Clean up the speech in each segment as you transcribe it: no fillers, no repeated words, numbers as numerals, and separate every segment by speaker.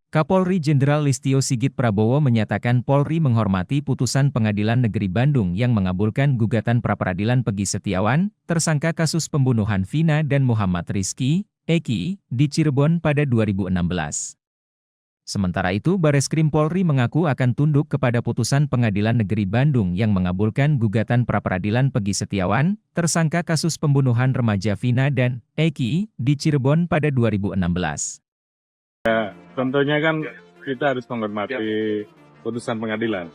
Speaker 1: Kapolri Jenderal Listio Sigit Prabowo menyatakan Polri menghormati putusan Pengadilan Negeri Bandung yang mengabulkan gugatan pra-peradilan Peggy Setiawan, tersangka kasus pembunuhan Vina dan Muhammad Rizky, Eki, di Cirebon pada 2016. Sementara itu, Bareskrim Polri mengaku akan tunduk kepada putusan Pengadilan Negeri Bandung yang mengabulkan gugatan pra-peradilan Peggy Setiawan, tersangka kasus pembunuhan remaja Vina dan Eki, di Cirebon pada 2016.
Speaker 2: Tentunya kan kita harus menghormati putusan pengadilan.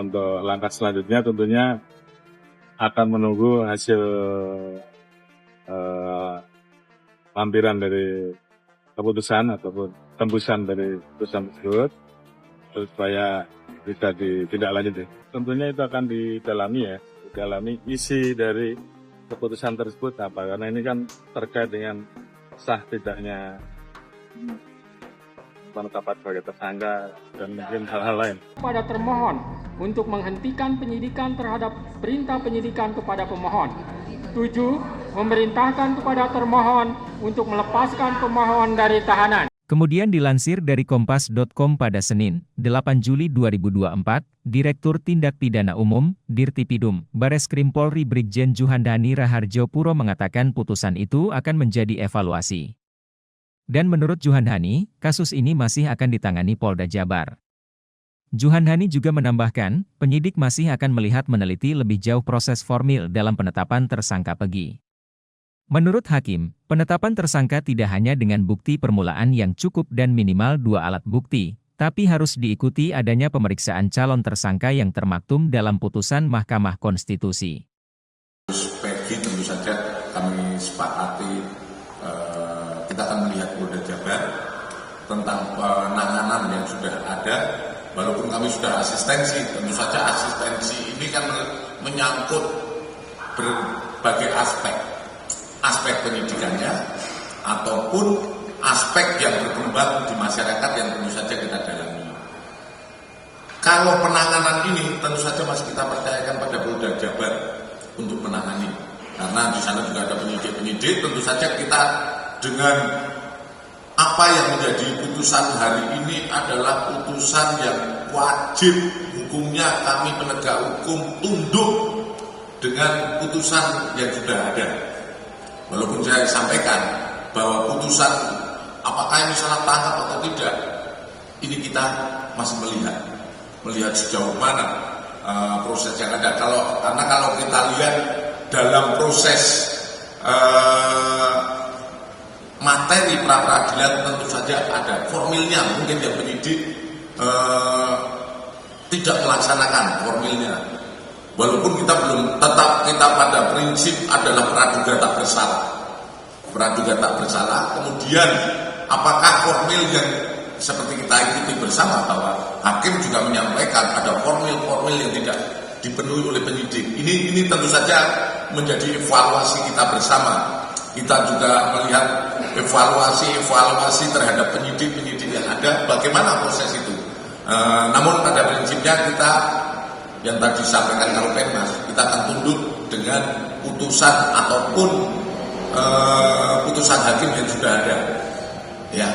Speaker 2: Untuk langkah selanjutnya tentunya akan menunggu hasil lampiran dari keputusan ataupun tembusan dari putusan tersebut supaya bisa ditindaklanjuti. Tentunya itu akan didalami isi dari keputusan tersebut apa, karena ini kan terkait dengan sah tidaknya penetapan sebagai tersangka dan mungkin hal-hal lain.
Speaker 3: Kepada termohon untuk menghentikan penyidikan terhadap perintah penyidikan kepada pemohon. 7. Memerintahkan kepada termohon untuk melepaskan pemohon dari tahanan.
Speaker 1: Kemudian dilansir dari Kompas.com pada Senin, 8 Juli 2024, Direktur Tindak Pidana Umum, Dirtipidum, Bareskrim Polri Brigjen Juhandani Raharjo Puro mengatakan putusan itu akan menjadi evaluasi. Dan menurut Juhandani, kasus ini masih akan ditangani Polda Jabar. Juhandani juga menambahkan, penyidik masih akan melihat meneliti lebih jauh proses formil dalam penetapan tersangka Peggy. Menurut Hakim, penetapan tersangka tidak hanya dengan bukti permulaan yang cukup dan minimal 2 alat bukti, tapi harus diikuti adanya pemeriksaan calon tersangka yang termaktum dalam putusan Mahkamah Konstitusi.
Speaker 4: Peggy tentu saja kami sepakati kita akan melihat Polda Jabar tentang penanganan yang sudah ada, walaupun kami sudah asistensi, tentu saja asistensi ini kan menyangkut berbagai aspek pendidikannya, ataupun aspek yang berkembang di masyarakat yang tentu saja kita dalami. Kalau penanganan ini tentu saja masih kita percayakan pada Polda Jabar untuk menangani, karena di sana juga ada penyidik-penyidik. Tentu saja kita dengan apa yang menjadi putusan hari ini adalah putusan yang wajib hukumnya kami penegak hukum tunduk dengan putusan yang sudah ada. Walaupun saya sampaikan bahwa putusan apakah ini salah tangkap atau tidak, ini kita masih melihat sejauh mana proses yang ada. Karena kalau kita lihat dalam proses materi pra-peradilan tentu saja ada formilnya, mungkin yang penyidik tidak melaksanakan formilnya. Walaupun kita belum, tetap kita pada prinsip adalah praduga tak bersalah. Praduga tak bersalah, kemudian apakah formil yang seperti kita ikuti bersama, bahwa hakim juga menyampaikan ada formil-formil yang tidak dipenuhi oleh penyidik. Ini tentu saja menjadi evaluasi kita bersama. Kita juga melihat evaluasi terhadap penyidik-penyidik yang ada, bagaimana proses itu. Namun pada prinsipnya kita, yang tadi disampaikan Kalpenas, kita akan tunduk dengan putusan ataupun putusan hakim yang sudah ada. Ya.